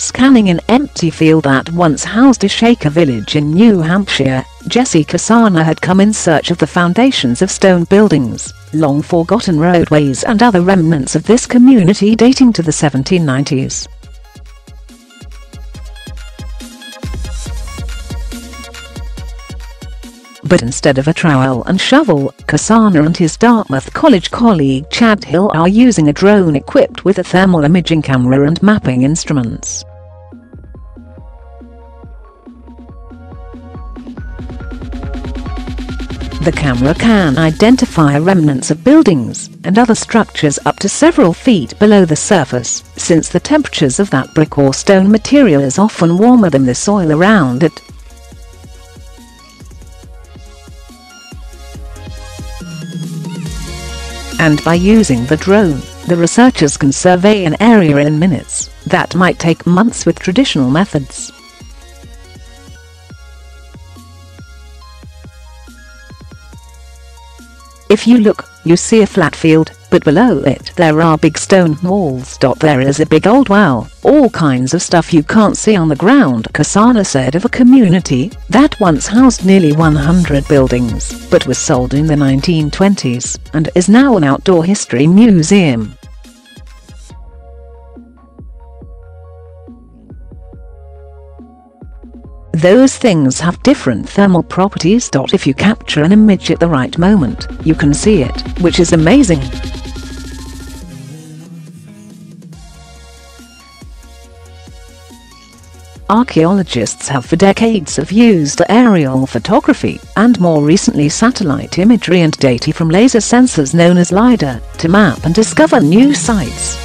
Scanning an empty field that once housed a Shaker village in New Hampshire, Techcology had come in search of the foundations of stone buildings, long-forgotten roadways and other remnants of this community dating to the 1790s. But instead of a trowel and shovel, Casana and his Dartmouth College colleague Chad Hill are using a drone equipped with a thermal imaging camera and mapping instruments. The camera can identify remnants of buildings and other structures up to several feet below the surface, since the temperatures of that brick or stone material is often warmer than the soil around it. And by using the drone, the researchers can survey an area in minutes that might take months with traditional methods. If you look, you see a flat field, but below it there are big stone walls. There is a big old well, all kinds of stuff you can't see on the ground, Casana said of a community that once housed nearly 100 buildings, but was sold in the 1920s, and is now an outdoor history museum. Those things have different thermal properties. If you capture an image at the right moment, you can see it, which is amazing. Archaeologists have for decades used aerial photography, and more recently satellite imagery and data from laser sensors known as Lidar, to map and discover new sites.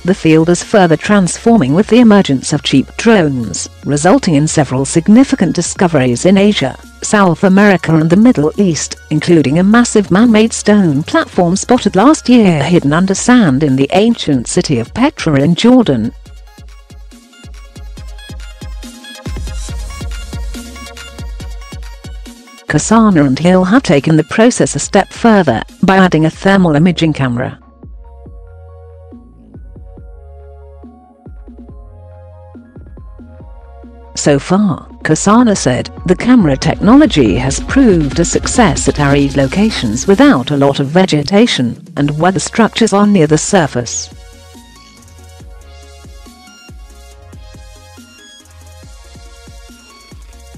The field is further transforming with the emergence of cheap drones, resulting in several significant discoveries in Asia, South America and the Middle East, including a massive man-made stone platform spotted last year hidden under sand in the ancient city of Petra in Jordan. Casana and Hill have taken the process a step further by adding a thermal imaging camera. So far, Casana said, the camera technology has proved a success at arid locations without a lot of vegetation, and where the structures are near the surface.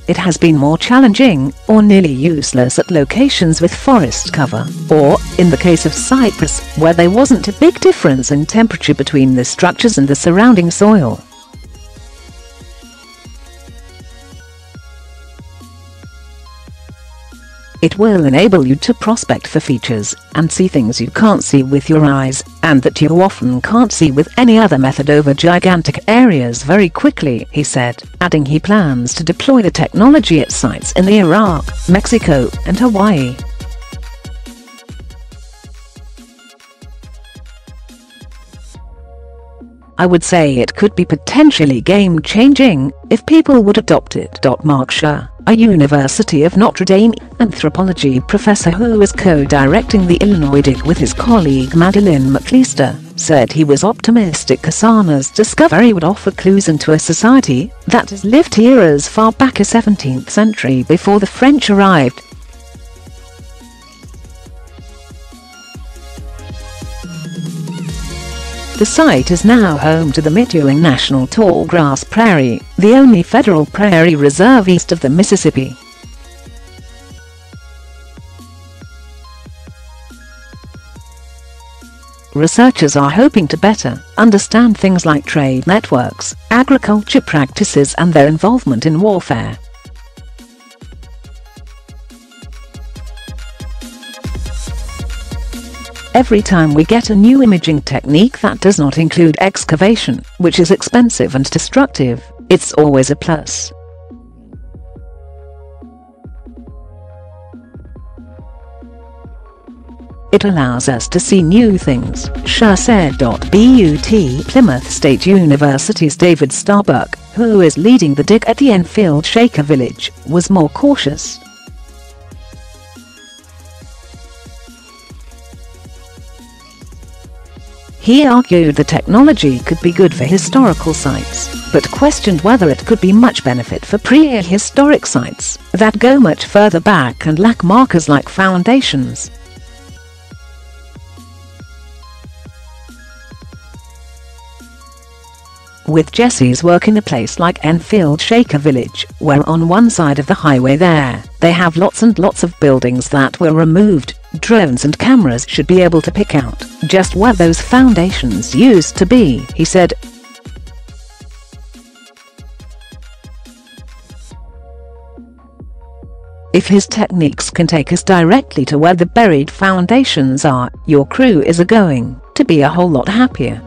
It has been more challenging, or nearly useless at locations with forest cover, or, in the case of Cyprus, where there wasn't a big difference in temperature between the structures and the surrounding soil. It will enable you to prospect for features and see things you can't see with your eyes, and that you often can't see with any other method over gigantic areas very quickly, he said, adding he plans to deploy the technology at sites in the Iraq, Mexico, and Hawaii. I would say it could be potentially game-changing if people would adopt it. Mark Schurr, a University of Notre Dame anthropology professor who is co-directing the Illinois dig with his colleague Madeleine McLeester, said he was optimistic Casana's discovery would offer clues into a society that has lived here as far back as 17th century before the French arrived. The site is now home to the Midewin National Tallgrass Prairie, the only federal prairie reserve east of the Mississippi. Researchers are hoping to better understand things like trade networks, agriculture practices and their involvement in warfare. Every time we get a new imaging technique that does not include excavation, which is expensive and destructive, it's always a plus. It allows us to see new things, Schurr said. But Plymouth State University's David Starbuck, who is leading the dig at the Enfield Shaker village, was more cautious. He argued the technology could be good for historical sites, but questioned whether it could be much benefit for prehistoric sites that go much further back and lack markers like foundations. With Jesse's work in a place like Enfield Shaker Village, where on one side of the highway they have lots and lots of buildings that were removed, drones and cameras should be able to pick out just where those foundations used to be, he said. If his techniques can take us directly to where the buried foundations are, your crew is going to be a whole lot happier.